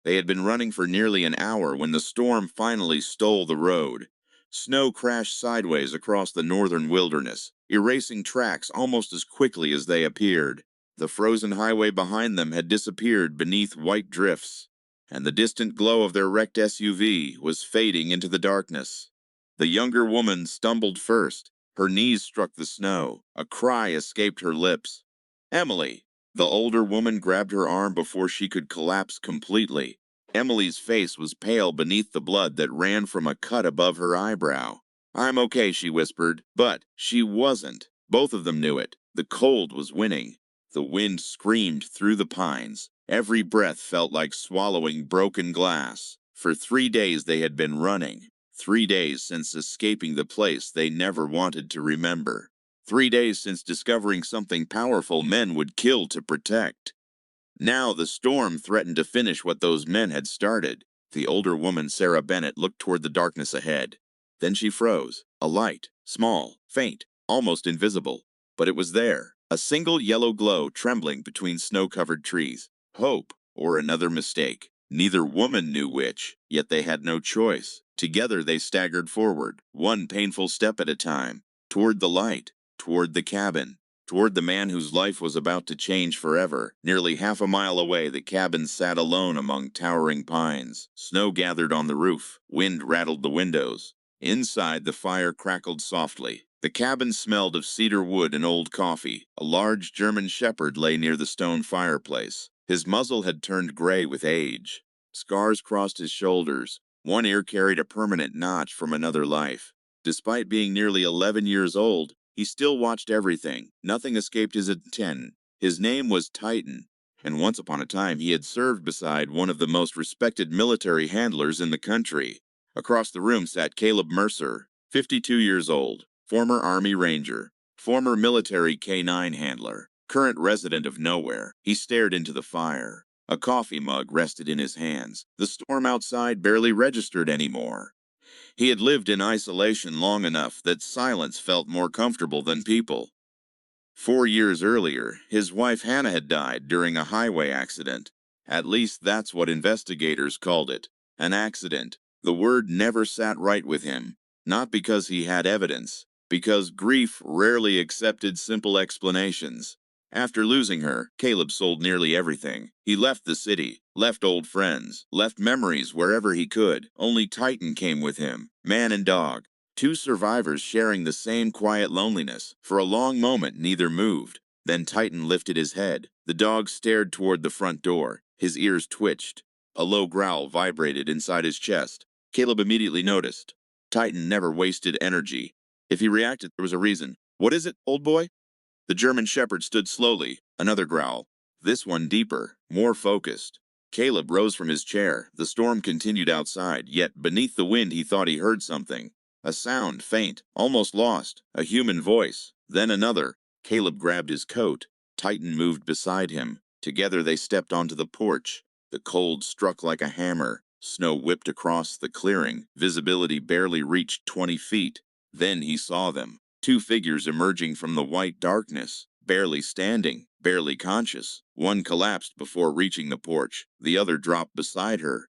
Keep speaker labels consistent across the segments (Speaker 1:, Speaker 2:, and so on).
Speaker 1: They had been running for nearly an hour when the storm finally stole the road. Snow crashed sideways across the northern wilderness, erasing tracks almost as quickly as they appeared. The frozen highway behind them had disappeared beneath white drifts, and the distant glow of their wrecked SUV was fading into the darkness. The younger woman stumbled first. Her knees struck the snow. A cry escaped her lips. "Emily!" The older woman grabbed her arm before she could collapse completely. Emily's face was pale beneath the blood that ran from a cut above her eyebrow. "I'm okay," she whispered, but she wasn't. Both of them knew it. The cold was winning. The wind screamed through the pines. Every breath felt like swallowing broken glass. For 3 days they had been running. 3 days since escaping the place they never wanted to remember. 3 days since discovering something powerful men would kill to protect. Now the storm threatened to finish what those men had started. The older woman, Sarah Bennett, looked toward the darkness ahead. Then she froze. A light, small, faint, almost invisible. But it was there, a single yellow glow trembling between snow-covered trees. Hope, or another mistake. Neither woman knew which, yet they had no choice. Together they staggered forward, one painful step at a time, toward the light, toward the cabin, toward the man whose life was about to change forever. Nearly half a mile away, the cabin sat alone among towering pines. Snow gathered on the roof. Wind rattled the windows. Inside, the fire crackled softly. The cabin smelled of cedar wood and old coffee. A large German shepherd lay near the stone fireplace. His muzzle had turned gray with age. Scars crossed his shoulders. One ear carried a permanent notch from another life. Despite being nearly 11 years old, he still watched everything. Nothing escaped his attention. His name was Titan, and once upon a time he had served beside one of the most respected military handlers in the country. Across the room sat Caleb Mercer, 52 years old, former Army Ranger, former military K-9 handler, current resident of nowhere. He stared into the fire. A coffee mug rested in his hands. The storm outside barely registered anymore. He had lived in isolation long enough that silence felt more comfortable than people. 4 years earlier, his wife Hannah had died during a highway accident. At least that's what investigators called it. An accident. The word never sat right with him. Not because he had evidence, because grief rarely accepted simple explanations. After losing her, Caleb sold nearly everything. He left the city, left old friends, left memories wherever he could. Only Titan came with him, man and dog. Two survivors sharing the same quiet loneliness. For a long moment, neither moved. Then Titan lifted his head. The dog stared toward the front door. His ears twitched. A low growl vibrated inside his chest. Caleb immediately noticed. Titan never wasted energy. If he reacted, there was a reason. "What is it, old boy?" The German shepherd stood slowly. Another growl. This one deeper, more focused. Caleb rose from his chair. The storm continued outside, yet beneath the wind he thought he heard something. A sound, faint, almost lost. A human voice. Then another. Caleb grabbed his coat. Titan moved beside him. Together they stepped onto the porch. The cold struck like a hammer. Snow whipped across the clearing. Visibility barely reached 20 feet. Then he saw them. Two figures emerging from the white darkness. Barely standing. Barely conscious. One collapsed before reaching the porch. The other dropped beside her.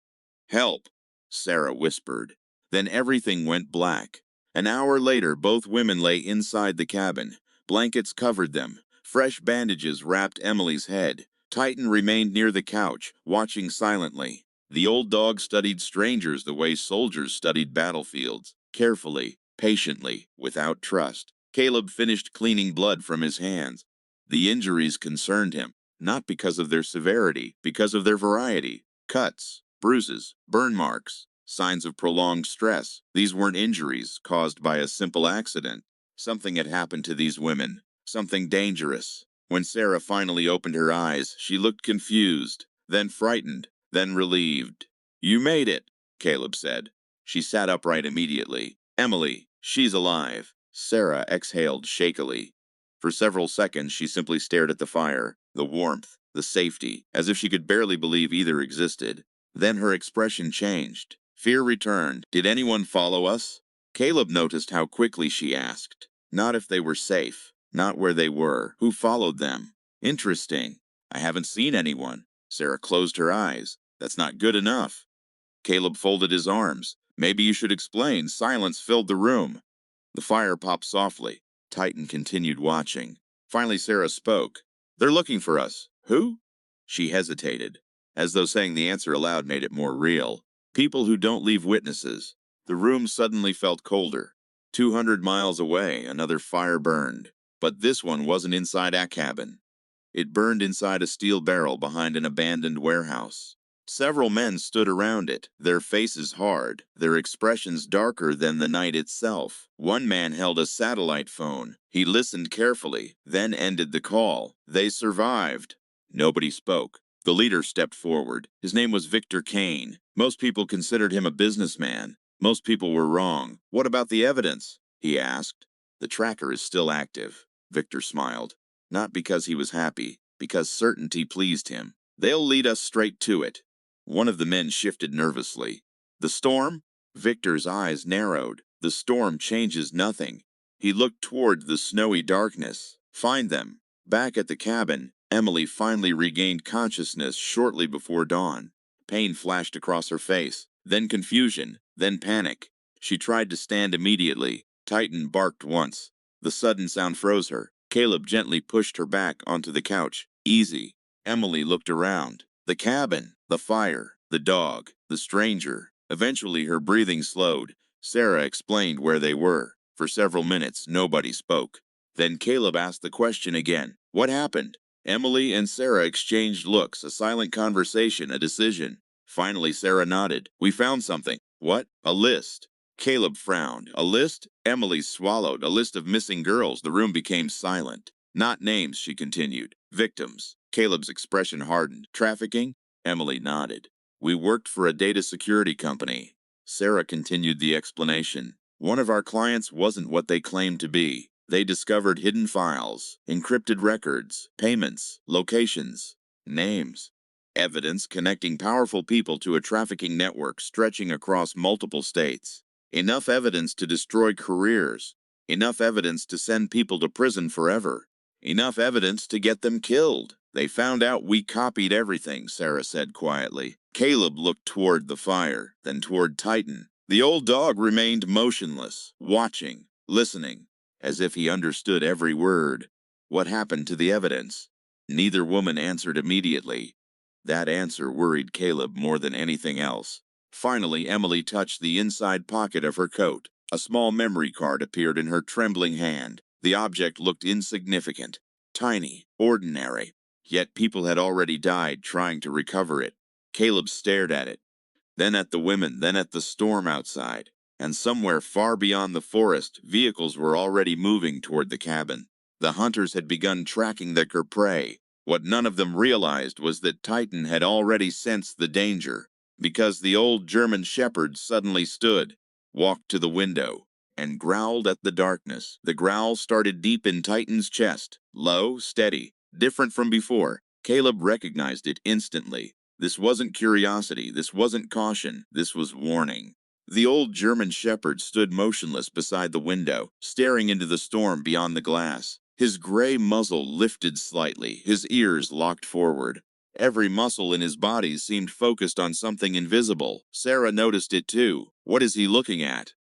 Speaker 1: "Help," Sarah whispered. Then everything went black. An hour later, both women lay inside the cabin. Blankets covered them. Fresh bandages wrapped Emily's head. Titan remained near the couch, watching silently. The old dog studied strangers the way soldiers studied battlefields. Carefully, patiently, without trust. Caleb finished cleaning blood from his hands. The injuries concerned him, not because of their severity, because of their variety. Cuts, bruises, burn marks. Signs of prolonged stress. These weren't injuries caused by a simple accident. Something had happened to these women. Something dangerous. When Sarah finally opened her eyes, she looked confused, then frightened, then relieved. "You made it," Caleb said. She sat upright immediately. "Emily, she's alive." Sarah exhaled shakily. For several seconds she simply stared at the fire, the warmth, the safety, as if she could barely believe either existed. Then her expression changed. Fear returned. "Did anyone follow us?" Caleb noticed how quickly she asked. Not if they were safe. Not where they were. Who followed them? "Interesting. I haven't seen anyone." Sarah closed her eyes. That's not good enough. Caleb folded his arms. Maybe you should explain. Silence filled the room. The fire popped softly. Titan continued watching. Finally, Sarah spoke. They're looking for us. Who? She hesitated, as though saying the answer aloud made it more real. People who don't leave witnesses. The room suddenly felt colder. 200 miles away, another fire burned. But this one wasn't inside a cabin. It burned inside a steel barrel behind an abandoned warehouse. Several men stood around it, their faces hard, their expressions darker than the night itself. One man held a satellite phone. He listened carefully, then ended the call. They survived. Nobody spoke. The leader stepped forward. His name was Victor Kane. Most people considered him a businessman. Most people were wrong. What about the evidence? He asked. The tracker is still active. Victor smiled. Not because he was happy, because certainty pleased him. They'll lead us straight to it. One of the men shifted nervously. The storm? Victor's eyes narrowed. The storm changes nothing. He looked toward the snowy darkness. Find them. Back at the cabin, Emily finally regained consciousness shortly before dawn. Pain flashed across her face, then confusion, then panic. She tried to stand immediately. Titan barked once. The sudden sound froze her. Caleb gently pushed her back onto the couch. Easy. Emily looked around. The cabin, the fire, the dog, the stranger. Eventually her breathing slowed. Sarah explained where they were. For several minutes, nobody spoke. Then Caleb asked the question again. What happened? Emily and Sarah exchanged looks, a silent conversation, a decision. Finally, Sarah nodded. We found something. What? A list. Caleb frowned. A list? Emily swallowed. A list of missing girls. The room became silent. Not names, she continued. Victims. Caleb's expression hardened. Trafficking? Emily nodded. We worked for a data security company. Sarah continued the explanation. One of our clients wasn't what they claimed to be. They discovered hidden files, encrypted records, payments, locations, names, evidence connecting powerful people to a trafficking network stretching across multiple states. Enough evidence to destroy careers. Enough evidence to send people to prison forever. Enough evidence to get them killed. They found out we copied everything, Sarah said quietly. Caleb looked toward the fire, then toward Titan. The old dog remained motionless, watching, listening, as if he understood every word. What happened to the evidence? Neither woman answered immediately. That answer worried Caleb more than anything else. Finally, Emily touched the inside pocket of her coat. A small memory card appeared in her trembling hand. The object looked insignificant, tiny, ordinary. Yet people had already died trying to recover it. Caleb stared at it, then at the women, then at the storm outside. And somewhere far beyond the forest, vehicles were already moving toward the cabin. The hunters had begun tracking their prey. What none of them realized was that Titan had already sensed the danger, because the old German shepherd suddenly stood, walked to the window, and growled at the darkness. The growl started deep in Titan's chest, low, steady, different from before. Caleb recognized it instantly. This wasn't curiosity, this wasn't caution, this was warning. The old German shepherd stood motionless beside the window, staring into the storm beyond the glass. His gray muzzle lifted slightly, his ears locked forward. Every muscle in his body seemed focused on something invisible. Sarah noticed it too. What is he looking at?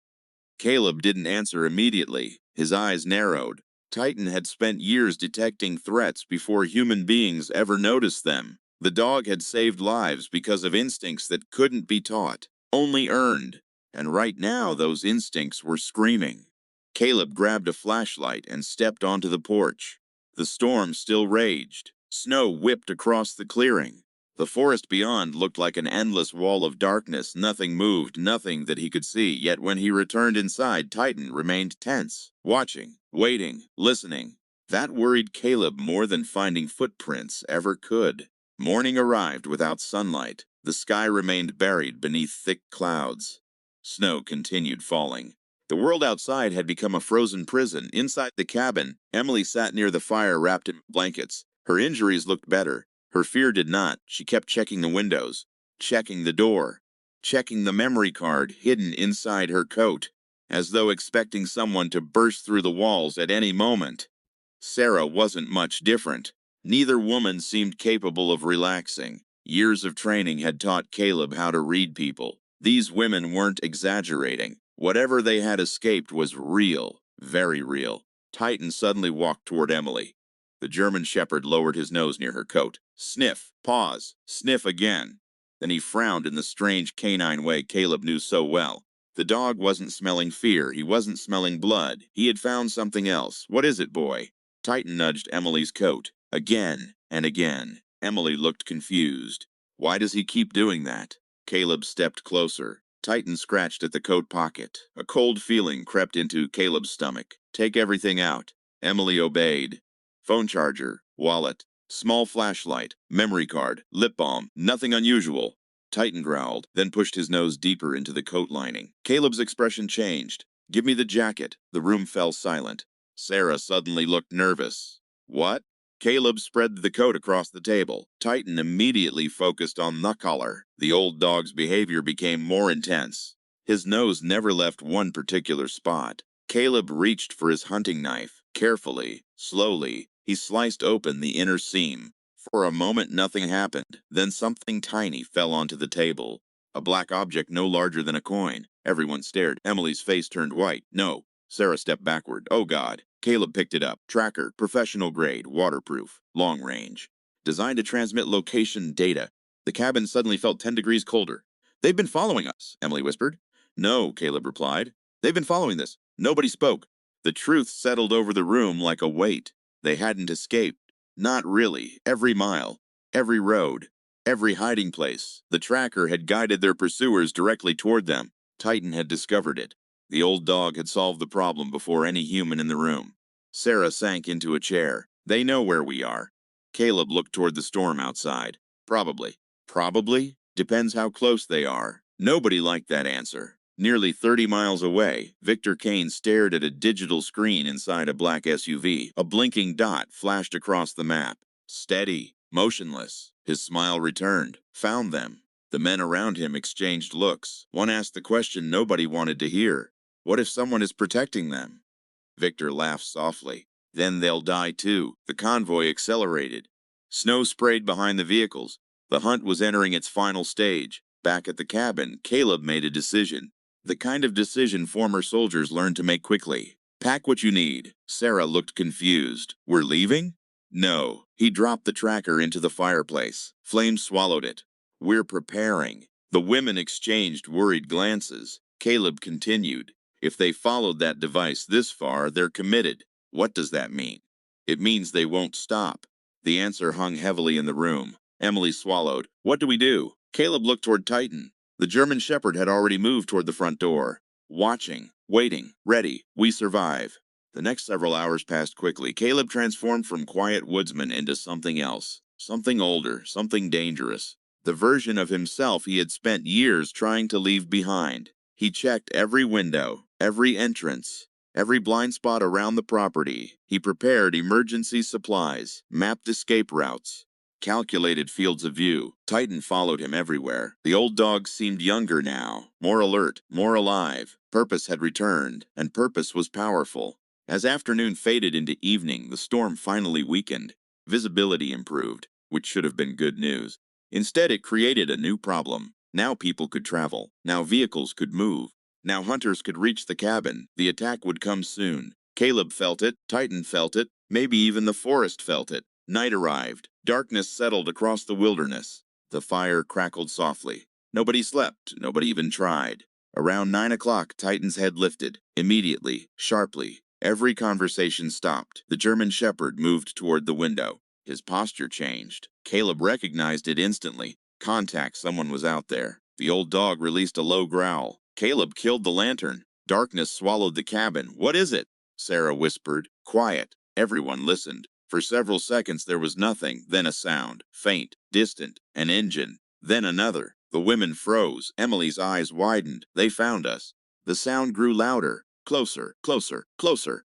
Speaker 1: Caleb didn't answer immediately. His eyes narrowed. Titan had spent years detecting threats before human beings ever noticed them. The dog had saved lives because of instincts that couldn't be taught, only earned. And right now those instincts were screaming. Caleb grabbed a flashlight and stepped onto the porch. The storm still raged. Snow whipped across the clearing. The forest beyond looked like an endless wall of darkness. Nothing moved, nothing that he could see. Yet when he returned inside, Titan remained tense, watching, waiting, listening. That worried Caleb more than finding footprints ever could. Morning arrived without sunlight. The sky remained buried beneath thick clouds. Snow continued falling. The world outside had become a frozen prison. Inside the cabin, Emily sat near the fire wrapped in blankets. Her injuries looked better. Her fear did not. She kept checking the windows, checking the door, checking the memory card hidden inside her coat, as though expecting someone to burst through the walls at any moment. Sarah wasn't much different. Neither woman seemed capable of relaxing. Years of training had taught Caleb how to read people. These women weren't exaggerating. Whatever they had escaped was real, very real. Titan suddenly walked toward Emily. The German shepherd lowered his nose near her coat. Sniff, pause, sniff again. Then he frowned in the strange canine way Caleb knew so well. The dog wasn't smelling fear, he wasn't smelling blood. He had found something else. What is it, boy? Titan nudged Emily's coat. Again and again. Emily looked confused. Why does he keep doing that? Caleb stepped closer. Titan scratched at the coat pocket. A cold feeling crept into Caleb's stomach. Take everything out. Emily obeyed. Phone charger, wallet, small flashlight, memory card, lip balm, nothing unusual. Titan growled, then pushed his nose deeper into the coat lining. Caleb's expression changed. Give me the jacket. The room fell silent. Sarah suddenly looked nervous. What? Caleb spread the coat across the table. Titan immediately focused on the collar. The old dog's behavior became more intense. His nose never left one particular spot. Caleb reached for his hunting knife. Carefully, slowly, he sliced open the inner seam. For a moment nothing happened. Then something tiny fell onto the table. A black object no larger than a coin. Everyone stared. Emily's face turned white. No. Sarah stepped backward. Oh God. Caleb picked it up. Tracker, professional grade, waterproof, long range. Designed to transmit location data. The cabin suddenly felt 10 degrees colder. They've been following us, Emily whispered. No, Caleb replied. They've been following this. Nobody spoke. The truth settled over the room like a weight. They hadn't escaped. Not really. Every mile, every road, every hiding place. The tracker had guided their pursuers directly toward them. Titan had discovered it. The old dog had solved the problem before any human in the room. Sarah sank into a chair. They know where we are. Caleb looked toward the storm outside. Probably. Probably? Depends how close they are. Nobody liked that answer. Nearly 30 miles away, Victor Kane stared at a digital screen inside a black SUV. A blinking dot flashed across the map. Steady, motionless. His smile returned. Found them. The men around him exchanged looks. One asked the question nobody wanted to hear. What if someone is protecting them? Victor laughed softly. Then they'll die too. The convoy accelerated. Snow sprayed behind the vehicles. The hunt was entering its final stage. Back at the cabin, Caleb made a decision. The kind of decision former soldiers learned to make quickly. Pack what you need. Sarah looked confused. We're leaving? No. He dropped the tracker into the fireplace. Flames swallowed it. We're preparing. The women exchanged worried glances. Caleb continued. If they followed that device this far, they're committed. What does that mean? It means they won't stop. The answer hung heavily in the room. Emily swallowed. What do we do? Caleb looked toward Titan. The German shepherd had already moved toward the front door. Watching, waiting, ready. We survive. The next several hours passed quickly. Caleb transformed from quiet woodsman into something else. Something older, something dangerous. The version of himself he had spent years trying to leave behind. He checked every window, every entrance, every blind spot around the property. He prepared emergency supplies, mapped escape routes, calculated fields of view. Titan followed him everywhere. The old dog seemed younger now, more alert, more alive. Purpose had returned, and purpose was powerful. As afternoon faded into evening, the storm finally weakened. Visibility improved, which should have been good news. Instead, it created a new problem. Now people could travel. Now vehicles could move. Now hunters could reach the cabin. The attack would come soon. Caleb felt it. Titan felt it. Maybe even the forest felt it. Night arrived. Darkness settled across the wilderness. The fire crackled softly. Nobody slept. Nobody even tried. Around 9 o'clock, Titan's head lifted. Immediately, sharply. Every conversation stopped. The German shepherd moved toward the window. His posture changed. Caleb recognized it instantly. Contact, someone was out there. The old dog released a low growl. Caleb killed the lantern. Darkness swallowed the cabin. What is it? Sarah whispered. Quiet. Everyone listened. For several seconds there was nothing, then a sound. Faint, distant, an engine. Then another. The women froze. Emily's eyes widened. They found us. The sound grew louder. Closer, closer, closer.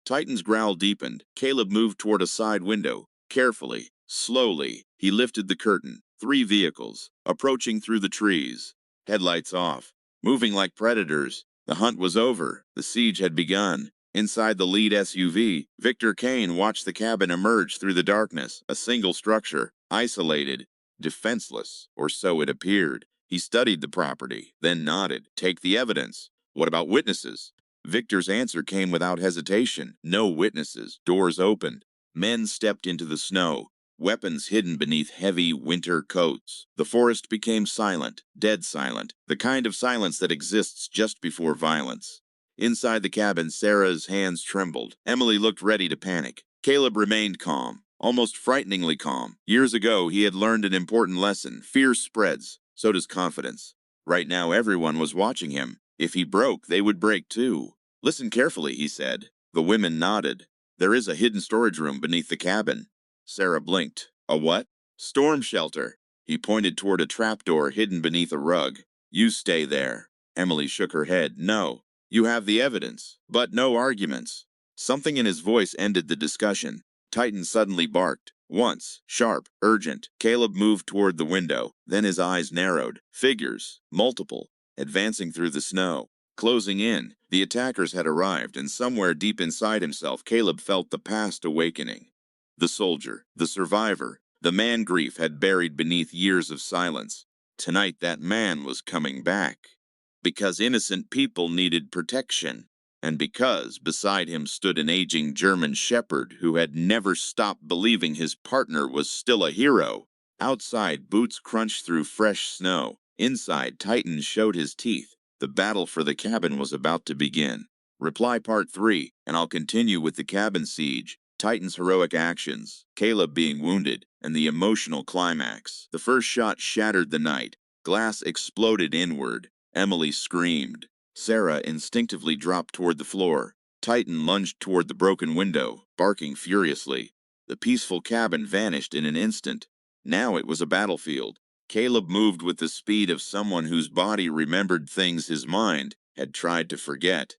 Speaker 1: Titan's growl deepened. Caleb moved toward a side window. Carefully, slowly, he lifted the curtain. 3 vehicles, approaching through the trees. Headlights off, moving like predators. The hunt was over. The siege had begun. Inside the lead SUV, Victor Kane watched the cabin emerge through the darkness, a single structure, isolated. defenseless, or so it appeared. He studied the property, then nodded. Take the evidence. What about witnesses? Victor's answer came without hesitation. No witnesses. Doors opened. Men stepped into the snow, weapons hidden beneath heavy winter coats. The forest became silent, dead silent, the kind of silence that exists just before violence. Inside the cabin, Sarah's hands trembled. Emily looked ready to panic. Caleb remained calm, almost frighteningly calm. Years ago, he had learned an important lesson. Fear spreads, so does confidence. Right now, everyone was watching him. If he broke, they would break too. Listen carefully, he said. The women nodded. There is a hidden storage room beneath the cabin. Sarah blinked. A what? Storm shelter. He pointed toward a trapdoor hidden beneath a rug. You stay there. Emily shook her head. No. You have the evidence, but no arguments. Something in his voice ended the discussion. Titan suddenly barked. Once, sharp, urgent. Caleb moved toward the window. Then his eyes narrowed. Figures, multiple, advancing through the snow. Closing in, the attackers had arrived, and somewhere deep inside himself, Caleb felt the past awakening. The soldier, the survivor, the man grief had buried beneath years of silence. Tonight that man was coming back. Because innocent people needed protection, and because beside him stood an aging German shepherd who had never stopped believing his partner was still a hero. Outside, boots crunched through fresh snow. Inside, Titan showed his teeth. The battle for the cabin was about to begin. Reply Part 3, and I'll continue with the cabin siege, Titan's heroic actions, Caleb being wounded, and the emotional climax. The first shot shattered the night. Glass exploded inward. Emily screamed. Sarah instinctively dropped toward the floor. Titan lunged toward the broken window, barking furiously. The peaceful cabin vanished in an instant. Now it was a battlefield. Caleb moved with the speed of someone whose body remembered things his mind had tried to forget.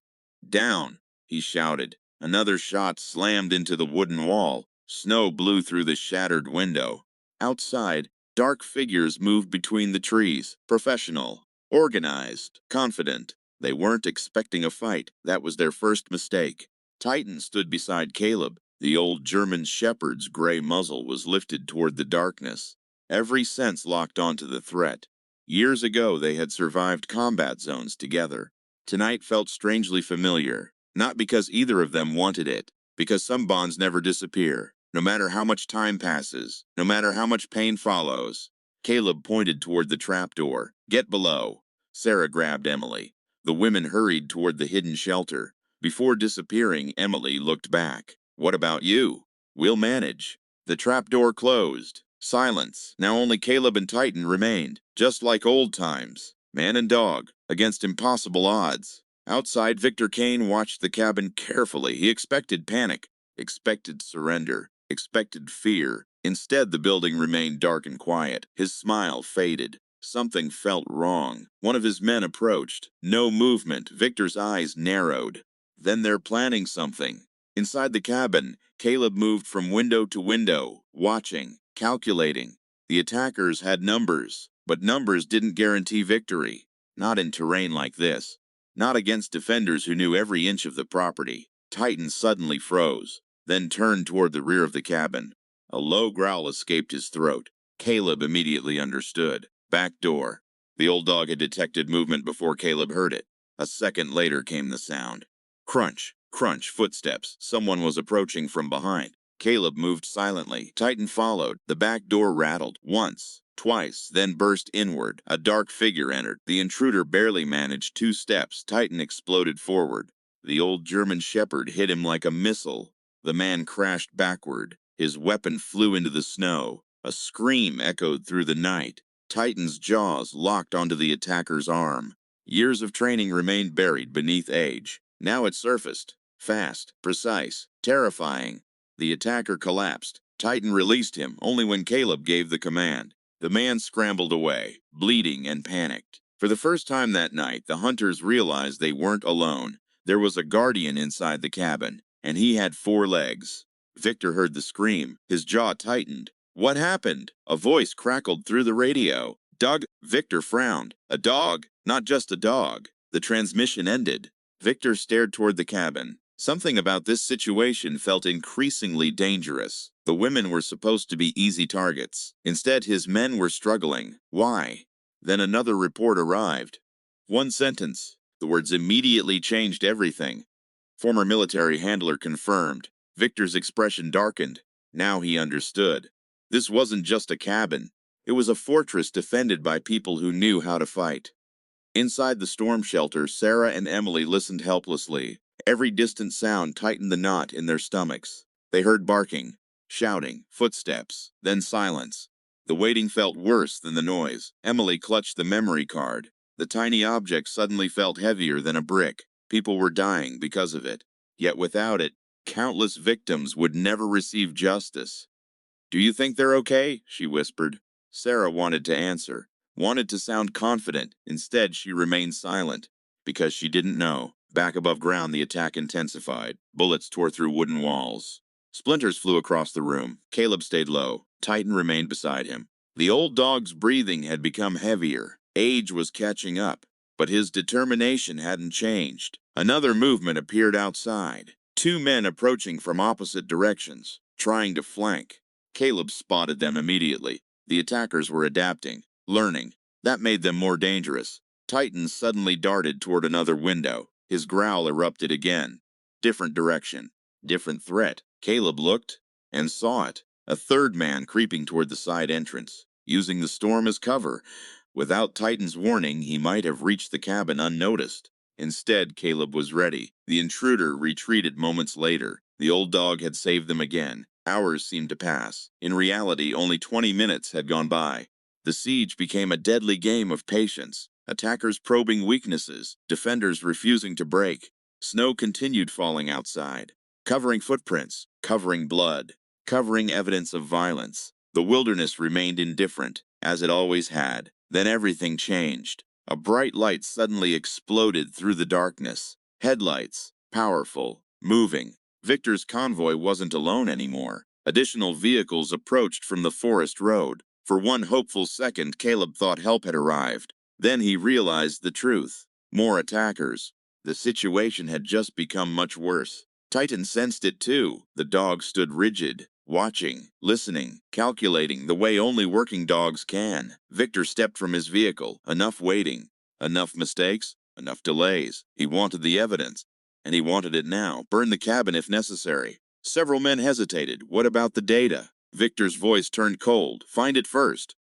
Speaker 1: Down, he shouted. Another shot slammed into the wooden wall. Snow blew through the shattered window. Outside, dark figures moved between the trees, professional, organized, confident. They weren't expecting a fight. That was their first mistake. Titan stood beside Caleb. The old German shepherd's gray muzzle was lifted toward the darkness. Every sense locked onto the threat. Years ago, they had survived combat zones together. Tonight felt strangely familiar, not because either of them wanted it, because some bonds never disappear, no matter how much time passes, no matter how much pain follows. Caleb pointed toward the trapdoor. Get below. Sarah grabbed Emily. The women hurried toward the hidden shelter. Before disappearing, Emily looked back. What about you? We'll manage. The trapdoor closed. Silence. Now only Caleb and Titan remained, just like old times. Man and dog, against impossible odds. Outside, Victor Kane watched the cabin carefully. He expected panic, expected surrender, expected fear. Instead, the building remained dark and quiet. His smile faded. Something felt wrong. One of his men approached. No movement. Victor's eyes narrowed. Then they're planning something. Inside the cabin, Caleb moved from window to window, watching, calculating. The attackers had numbers, but numbers didn't guarantee victory. Not in terrain like this. Not against defenders who knew every inch of the property. Titan suddenly froze, then turned toward the rear of the cabin. A low growl escaped his throat. Caleb immediately understood. Back door. The old dog had detected movement before Caleb heard it. A second later came the sound. Crunch, crunch, footsteps. Someone was approaching from behind. Caleb moved silently. Titan followed. The back door rattled. Once, twice, then burst inward. A dark figure entered. The intruder barely managed 2 steps. Titan exploded forward. The old German shepherd hit him like a missile. The man crashed backward. His weapon flew into the snow. A scream echoed through the night. Titan's jaws locked onto the attacker's arm. Years of training remained buried beneath age. Now it surfaced. Fast, precise, terrifying. The attacker collapsed. Titan released him only when Caleb gave the command. The man scrambled away, bleeding and panicked. For the first time that night, the hunters realized they weren't alone. There was a guardian inside the cabin, and he had 4 legs. Victor heard the scream. His jaw tightened. What happened? A voice crackled through the radio. Doug. Victor frowned. A dog? Not just a dog. The transmission ended. Victor stared toward the cabin. Something about this situation felt increasingly dangerous. The women were supposed to be easy targets. Instead, his men were struggling. Why? Then another report arrived. One sentence. The words immediately changed everything. Former military handler confirmed. Victor's expression darkened. Now he understood. This wasn't just a cabin. It was a fortress defended by people who knew how to fight. Inside the storm shelter, Sarah and Emily listened helplessly. Every distant sound tightened the knot in their stomachs. They heard barking, shouting, footsteps, then silence. The waiting felt worse than the noise. Emily clutched the memory card. The tiny object suddenly felt heavier than a brick. People were dying because of it. Yet without it, countless victims would never receive justice. "Do you think they're okay?" she whispered. Sarah wanted to answer, wanted to sound confident. Instead, she remained silent, because she didn't know. Back above ground, the attack intensified. Bullets tore through wooden walls. Splinters flew across the room. Caleb stayed low. Titan remained beside him. The old dog's breathing had become heavier. Age was catching up, but his determination hadn't changed. Another movement appeared outside. Two men approaching from opposite directions, trying to flank. Caleb spotted them immediately. The attackers were adapting, learning. That made them more dangerous. Titan suddenly darted toward another window. His growl erupted again. Different direction. Different threat. Caleb looked and saw it. A third man creeping toward the side entrance, using the storm as cover. Without Titan's warning, he might have reached the cabin unnoticed. Instead, Caleb was ready. The intruder retreated moments later. The old dog had saved them again. Hours seemed to pass. In reality, only 20 minutes had gone by. The siege became a deadly game of patience. Attackers probing weaknesses, defenders refusing to break. Snow continued falling outside, covering footprints, covering blood, covering evidence of violence. The wilderness remained indifferent, as it always had. Then everything changed. A bright light suddenly exploded through the darkness. Headlights, powerful, moving. Victor's convoy wasn't alone anymore. Additional vehicles approached from the forest road. For one hopeful second, Caleb thought help had arrived. Then he realized the truth. More attackers. The situation had just become much worse. Titan sensed it too. The dog stood rigid, watching, listening, calculating the way only working dogs can. Victor stepped from his vehicle. Enough waiting. Enough mistakes. Enough delays. He wanted the evidence. And he wanted it now. Burn the cabin if necessary. Several men hesitated. What about the data? Victor's voice turned cold. Find it first.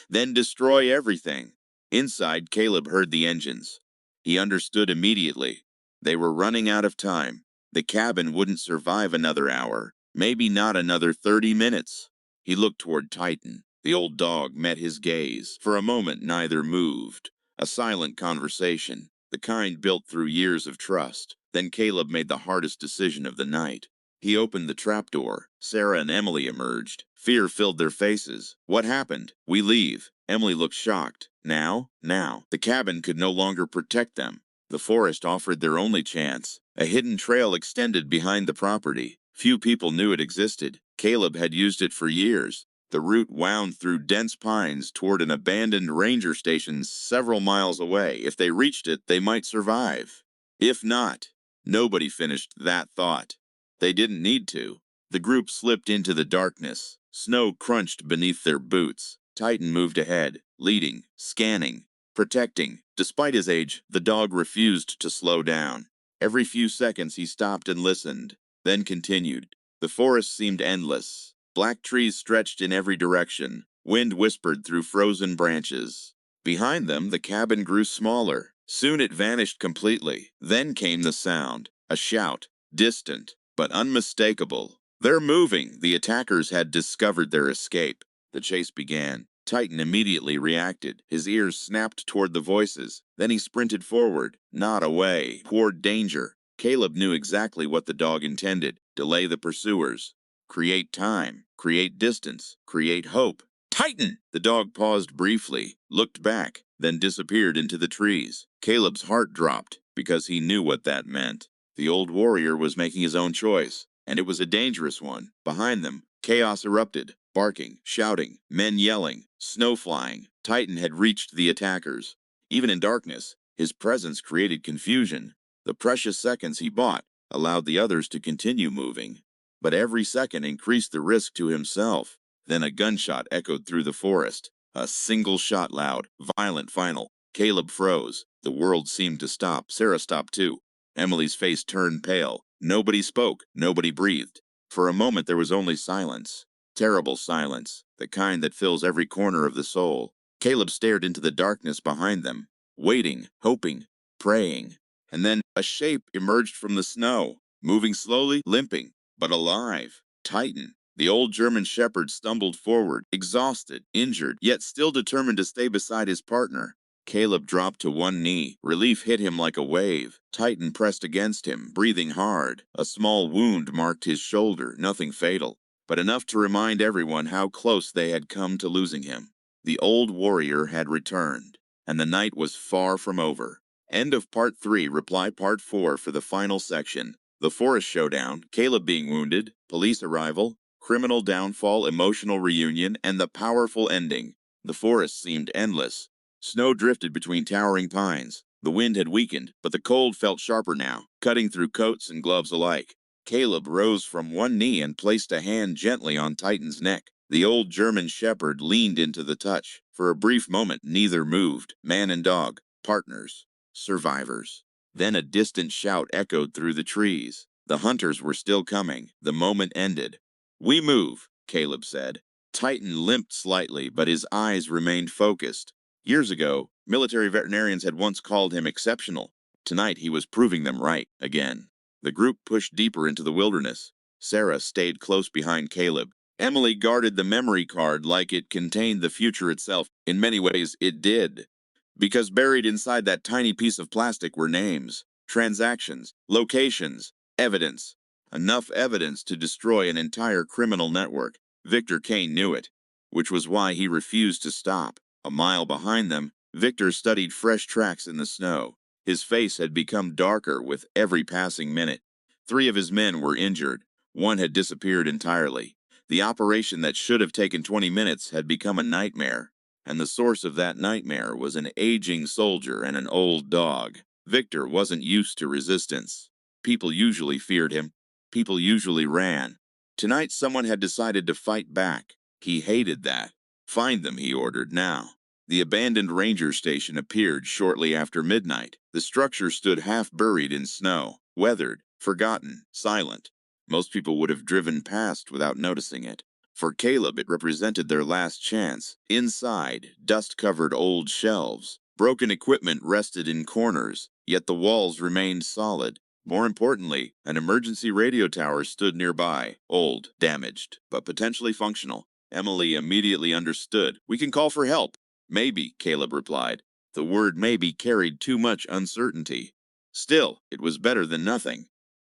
Speaker 1: Then destroy everything. Inside, Caleb heard the engines. He understood immediately. They were running out of time. The cabin wouldn't survive another hour. Maybe not another 30 minutes. He looked toward Titan. The old dog met his gaze. For a moment, neither moved. A silent conversation, the kind built through years of trust. Then Caleb made the hardest decision of the night. He opened the trapdoor. Sarah and Emily emerged. Fear filled their faces. What happened? We leave. Emily looked shocked. Now? Now. The cabin could no longer protect them. The forest offered their only chance. A hidden trail extended behind the property. Few people knew it existed. Caleb had used it for years. The route wound through dense pines toward an abandoned ranger station several miles away. If they reached it, they might survive. If not, nobody finished that thought. They didn't need to. The group slipped into the darkness. Snow crunched beneath their boots. Titan moved ahead, leading, scanning, protecting. Despite his age, the dog refused to slow down. Every few seconds he stopped and listened, then continued. The forest seemed endless. Black trees stretched in every direction. Wind whispered through frozen branches. Behind them, the cabin grew smaller. Soon it vanished completely. Then came the sound, a shout, distant, but unmistakable. They're moving. The attackers had discovered their escape. The chase began. Titan immediately reacted. His ears snapped toward the voices. Then he sprinted forward, not away, toward danger. Caleb knew exactly what the dog intended. Delay the pursuers. Create time. Create distance. Create hope. Titan! The dog paused briefly, looked back, then disappeared into the trees. Caleb's heart dropped, because he knew what that meant. The old warrior was making his own choice, and it was a dangerous one. Behind them, chaos erupted. Barking, shouting, men yelling, snow flying. Titan had reached the attackers. Even in darkness, his presence created confusion. The precious seconds he bought allowed the others to continue moving. but every second increased the risk to himself. Then a gunshot echoed through the forest. A single shot, loud, violent, final. Caleb froze. The world seemed to stop. Sarah stopped too. Emily's face turned pale. Nobody spoke. Nobody breathed. For a moment there was only silence. Terrible silence, the kind that fills every corner of the soul. Caleb stared into the darkness behind them, waiting, hoping, praying. And then a shape emerged from the snow, moving slowly, limping, but alive. Titan. The old German shepherd stumbled forward, exhausted, injured, yet still determined to stay beside his partner. Caleb dropped to one knee. Relief hit him like a wave. Titan pressed against him, breathing hard. A small wound marked his shoulder, nothing fatal, but enough to remind everyone how close they had come to losing him. The old warrior had returned, and the night was far from over. End of Part 3, reply Part 4 for the final section. The Forest Showdown, Caleb being wounded, police arrival, criminal downfall, emotional reunion, and the powerful ending. The forest seemed endless. Snow drifted between towering pines. The wind had weakened, but the cold felt sharper now, cutting through coats and gloves alike. Caleb rose from one knee and placed a hand gently on Titan's neck. The old German shepherd leaned into the touch. For a brief moment, neither moved. Man and dog, partners, survivors. Then a distant shout echoed through the trees. The hunters were still coming. The moment ended. "We move," Caleb said. Titan limped slightly, but his eyes remained focused. Years ago, military veterinarians had once called him exceptional. Tonight he was proving them right, again. The group pushed deeper into the wilderness. Sarah stayed close behind Caleb. Emily guarded the memory card like it contained the future itself. In many ways, it did. Because buried inside that tiny piece of plastic were names, transactions, locations, evidence. Enough evidence to destroy an entire criminal network. Victor Kane knew it, which was why he refused to stop. A mile behind them, Victor studied fresh tracks in the snow. His face had become darker with every passing minute. 3 of his men were injured. 1 had disappeared entirely. The operation that should have taken 20 minutes had become a nightmare. And the source of that nightmare was an aging soldier and an old dog. Victor wasn't used to resistance. People usually feared him. People usually ran. Tonight someone had decided to fight back. He hated that. "Find them," he ordered, "now." The abandoned ranger station appeared shortly after midnight. The structure stood half buried in snow, weathered, forgotten, silent. Most people would have driven past without noticing it. For Caleb, it represented their last chance. Inside, dust-covered old shelves. Broken equipment rested in corners, yet the walls remained solid. More importantly, an emergency radio tower stood nearby, old, damaged, but potentially functional. Emily immediately understood. "We can call for help." "Maybe," Caleb replied. The word maybe carried too much uncertainty. Still, it was better than nothing.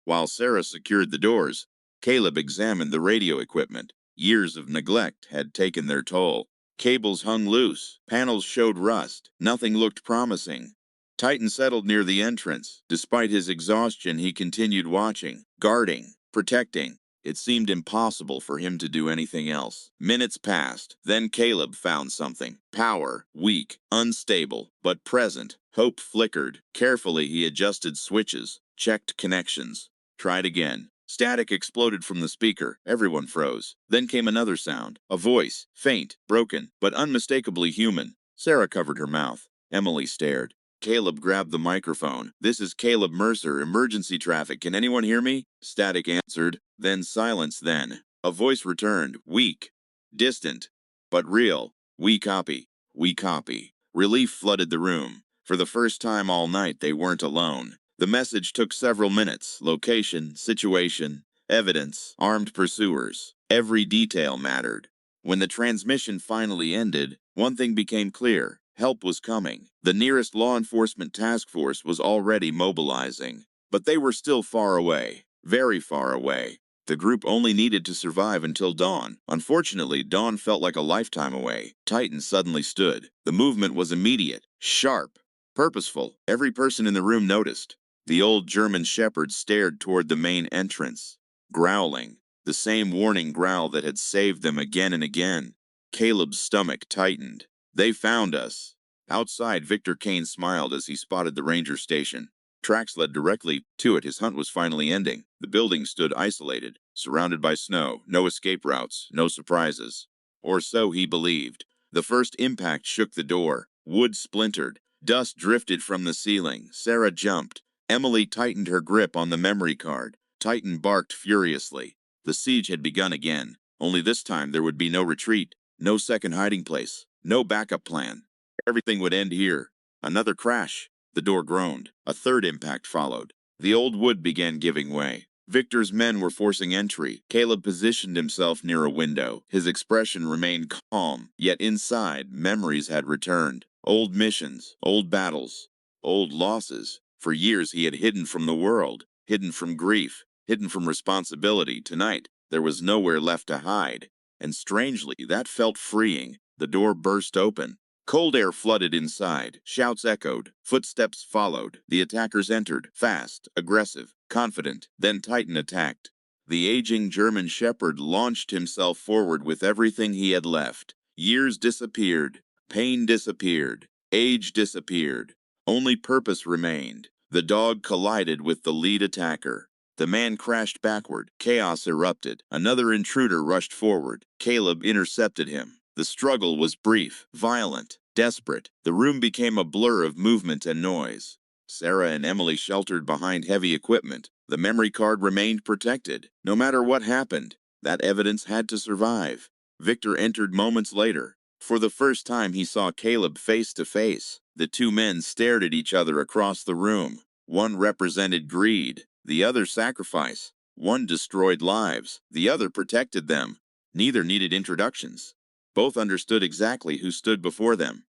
Speaker 1: While Sarah secured the doors, Caleb examined the radio equipment. Years of neglect had taken their toll. Cables hung loose, panels showed rust, nothing looked promising. Titan settled near the entrance. Despite his exhaustion, he continued watching, guarding, protecting. It seemed impossible for him to do anything else. Minutes passed. Then Caleb found something. Power, weak, unstable, but present. Hope flickered. Carefully he adjusted switches, checked connections. Tried again. Static exploded from the speaker. Everyone froze. Then came another sound. A voice. Faint, broken, but unmistakably human. Sarah covered her mouth. Emily stared. Caleb grabbed the microphone. "This is Caleb Mercer, emergency traffic. Can anyone hear me?" Static answered. Then silence then. A voice returned. Weak. Distant. But real. "We copy. We copy." Relief flooded the room. For the first time all night, they weren't alone. The message took several minutes. Location, situation, evidence, armed pursuers. Every detail mattered. When the transmission finally ended, one thing became clear. Help was coming. The nearest law enforcement task force was already mobilizing. But they were still far away. Very far away. The group only needed to survive until dawn. Unfortunately, dawn felt like a lifetime away. Titan suddenly stood. The movement was immediate, sharp, purposeful. Every person in the room noticed. The old German shepherd stared toward the main entrance, growling, the same warning growl that had saved them again and again. Caleb's stomach tightened. "They found us." Outside, Victor Kane smiled as he spotted the ranger station. Tracks led directly to it. His hunt was finally ending. The building stood isolated, surrounded by snow, no escape routes, no surprises. Or so he believed. The first impact shook the door. Wood splintered. Dust drifted from the ceiling. Sarah jumped. Emily tightened her grip on the memory card. Titan barked furiously. The siege had begun again. Only this time there would be no retreat, no second hiding place, no backup plan. Everything would end here. Another crash. The door groaned. A third impact followed. The old wood began giving way. Victor's men were forcing entry. Caleb positioned himself near a window. His expression remained calm, yet inside, memories had returned. Old missions, old battles, old losses. For years he had hidden from the world, hidden from grief, hidden from responsibility. Tonight, there was nowhere left to hide. And strangely, that felt freeing. The door burst open. Cold air flooded inside. Shouts echoed. Footsteps followed. The attackers entered, fast, aggressive, confident. Then Titan attacked. The aging German shepherd launched himself forward with everything he had left. Years disappeared. Pain disappeared. Age disappeared. Only purpose remained. The dog collided with the lead attacker. The man crashed backward. Chaos erupted. Another intruder rushed forward. Caleb intercepted him. The struggle was brief, violent, desperate. The room became a blur of movement and noise. Sarah and Emily sheltered behind heavy equipment. The memory card remained protected. No matter what happened, that evidence had to survive. Victor entered moments later. For the first time he saw Caleb face to face. The two men stared at each other across the room. One represented greed, the other sacrifice. One destroyed lives, the other protected them. Neither needed introductions. Both understood exactly who stood before them.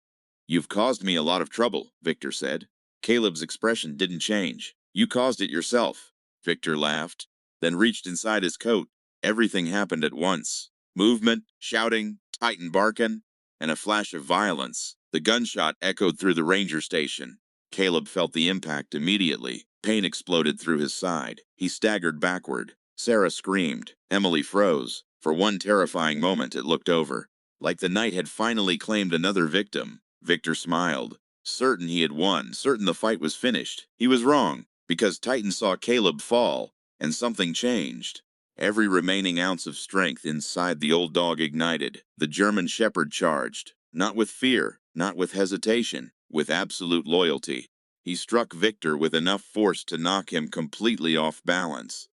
Speaker 1: "You've caused me a lot of trouble," Victor said. Caleb's expression didn't change. "You caused it yourself." Victor laughed, then reached inside his coat. Everything happened at once. Movement, shouting, Titan barking, and a flash of violence. The gunshot echoed through the ranger station. Caleb felt the impact immediately. Pain exploded through his side. He staggered backward. Sarah screamed. Emily froze. For one terrifying moment it looked over. Like the night had finally claimed another victim. Victor smiled. Certain he had won, certain the fight was finished. He was wrong, because Titan saw Caleb fall, and something changed. Every remaining ounce of strength inside the old dog ignited. The German shepherd charged, not with fear, not with hesitation, with absolute loyalty. He struck Victor with enough force to knock him completely off balance.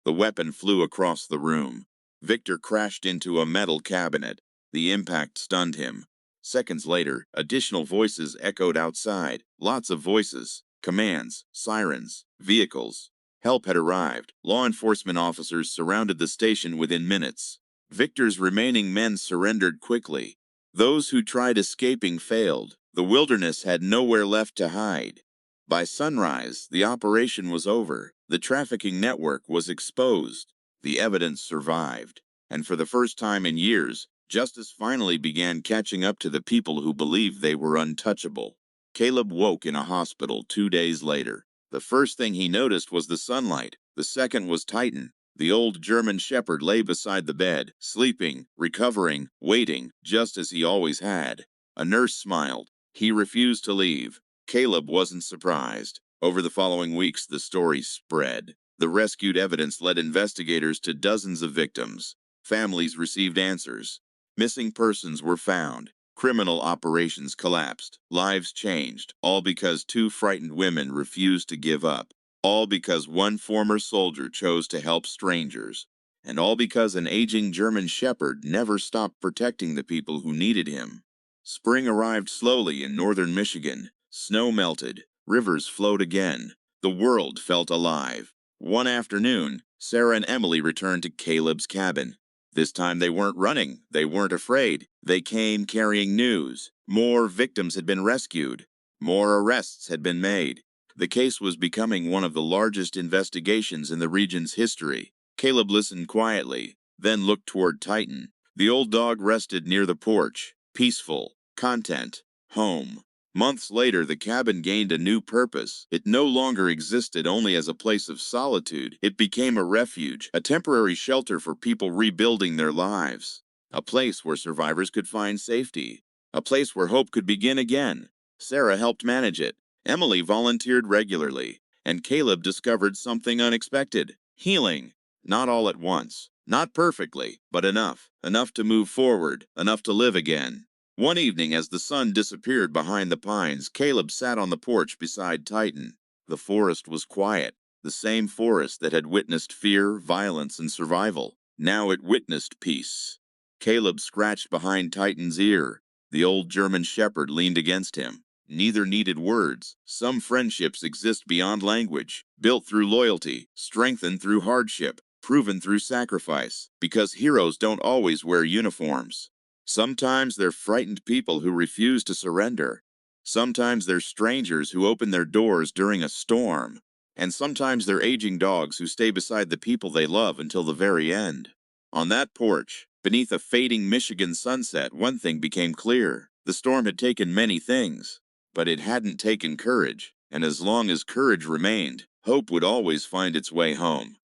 Speaker 1: The weapon flew across the room. Victor crashed into a metal cabinet. The impact stunned him. Seconds later, additional voices echoed outside. Lots of voices. Commands, sirens, vehicles. Help had arrived. Law enforcement officers surrounded the station within minutes. Victor's remaining men surrendered quickly. Those who tried escaping failed. The wilderness had nowhere left to hide. By sunrise, the operation was over. The trafficking network was exposed. The evidence survived. And for the first time in years, justice finally began catching up to the people who believed they were untouchable. Caleb woke in a hospital 2 days later. The first thing he noticed was the sunlight. The second was Titan. The old German shepherd lay beside the bed, sleeping, recovering, waiting, just as he always had. A nurse smiled. He refused to leave. Caleb wasn't surprised. Over the following weeks, the story spread. The rescued evidence led investigators to dozens of victims. Families received answers. Missing persons were found. Criminal operations collapsed. Lives changed, all because two frightened women refused to give up. All because one former soldier chose to help strangers. And all because an aging German shepherd never stopped protecting the people who needed him. Spring arrived slowly in northern Michigan. Snow melted. Rivers flowed again. The world felt alive. One afternoon, Sarah and Emily returned to Caleb's cabin. This time they weren't running. They weren't afraid. They came carrying news. More victims had been rescued. More arrests had been made. The case was becoming one of the largest investigations in the region's history. Caleb listened quietly, then looked toward Titan. The old dog rested near the porch. Peaceful. Content. Home. Months later, the cabin gained a new purpose. It no longer existed only as a place of solitude. It became a refuge, a temporary shelter for people rebuilding their lives. A place where survivors could find safety. A place where hope could begin again. Sarah helped manage it. Emily volunteered regularly. And Caleb discovered something unexpected: healing. Not all at once, not perfectly, but enough. Enough to move forward, enough to live again. One evening, as the sun disappeared behind the pines, Caleb sat on the porch beside Titan. The forest was quiet, the same forest that had witnessed fear, violence, and survival. Now it witnessed peace. Caleb scratched behind Titan's ear. The old German shepherd leaned against him. Neither needed words. Some friendships exist beyond language, built through loyalty, strengthened through hardship, proven through sacrifice, because heroes don't always wear uniforms. Sometimes they're frightened people who refuse to surrender. Sometimes they're strangers who open their doors during a storm. And sometimes they're aging dogs who stay beside the people they love until the very end. On that porch, beneath a fading Michigan sunset, one thing became clear. The storm had taken many things, but it hadn't taken courage, and as long as courage remained, hope would always find its way home.